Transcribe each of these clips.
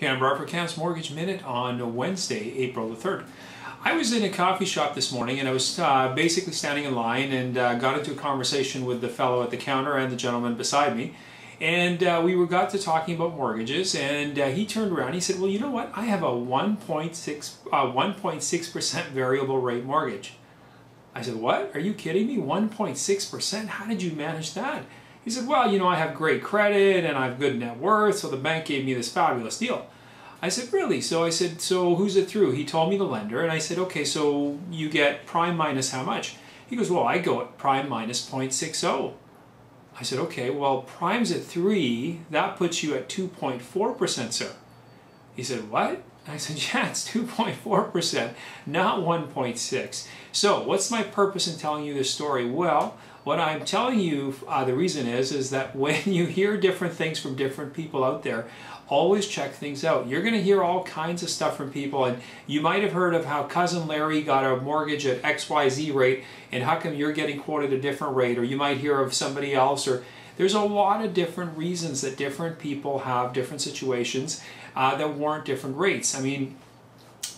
Canberra for Cam's Mortgage Minute on Wednesday, April the 3rd. I was in a coffee shop this morning and I was basically standing in line and got into a conversation with the fellow at the counter and the gentleman beside me. And we got to talking about mortgages, and he turned around and he said, well, you know what? I have a 1.6% variable rate mortgage. I said, what? Are you kidding me? 1.6%? How did you manage that? He said, well, you know, I have great credit and I have good net worth, so the bank gave me this fabulous deal. I said, really? So I said, so who's it through? He told me the lender, and I said, okay, so you get prime minus how much? He goes, well, I go at prime minus 0.60. I said, okay, well, prime's at 3, that puts you at 2.4%, sir. He said, what? I said, yeah, it's 2.4%, not 1.6. So what's my purpose in telling you this story? Well, what I'm telling you, the reason is that when you hear different things from different people out there, always check things out. You're going to hear all kinds of stuff from people, and you might have heard of how cousin Larry got a mortgage at XYZ rate, and how come you're getting quoted a different rate, or you might hear of somebody else, or there's a lot of different reasons that different people have different situations that warrant different rates. I mean,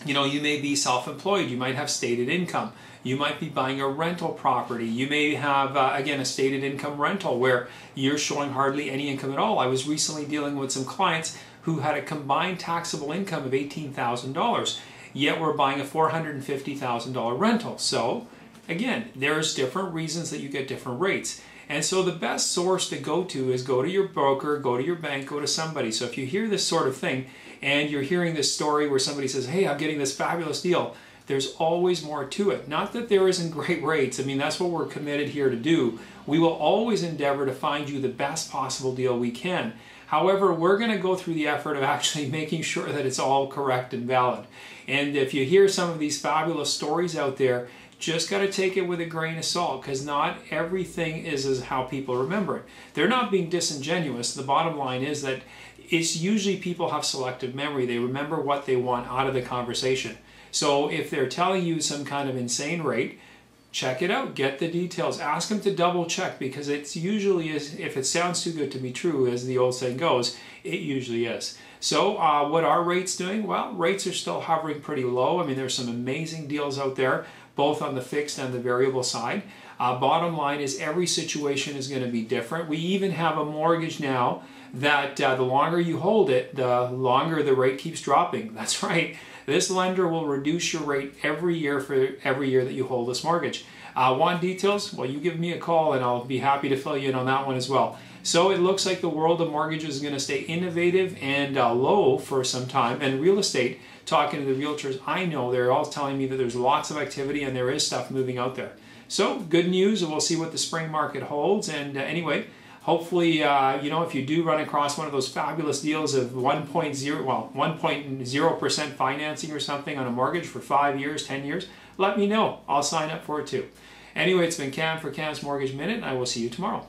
you know, you may be self-employed, you might have stated income, you might be buying a rental property, you may have, again, a stated income rental where you're showing hardly any income at all. I was recently dealing with some clients who had a combined taxable income of $18,000, yet we're buying a $450,000 rental. So, again, there's different reasons that you get different rates. And so the best source to go to is go to your broker, go to your bank, go to somebody. So if you hear this sort of thing and you're hearing this story where somebody says, hey, I'm getting this fabulous deal, there's always more to it. Not that there isn't great rates. I mean, that's what we're committed here to do. We will always endeavor to find you the best possible deal we can. However, we're going to go through the effort of actually making sure that it's all correct and valid. And if you hear some of these fabulous stories out there, just got to take it with a grain of salt, because not everything is how people remember it. They're not being disingenuous. The bottom line is that it's usually people have selective memory. They remember what they want out of the conversation. So if they're telling you some kind of insane rate, check it out, get the details, ask them to double check, because it's usually is, if it sounds too good to be true, as the old saying goes, it usually is. So what are rates doing? Well, rates are still hovering pretty low. I mean, there's some amazing deals out there, both on the fixed and the variable side. Bottom line is every situation is going to be different. We even have a mortgage now that the longer you hold it, the longer the rate keeps dropping. That's right. This lender will reduce your rate every year for every year that you hold this mortgage. Want details? Well, you give me a call and I'll be happy to fill you in on that one as well. So it looks like the world of mortgages is going to stay innovative and low for some time. And real estate, talking to the realtors, I know they're all telling me that there's lots of activity and there is stuff moving out there. So good news, and we'll see what the spring market holds. And anyway, hopefully, you know, if you do run across one of those fabulous deals of 1.0% financing or something on a mortgage for 5 years, 10 years, let me know. I'll sign up for it too. Anyway, it's been Cam for Cam's Mortgage Minute, and I will see you tomorrow.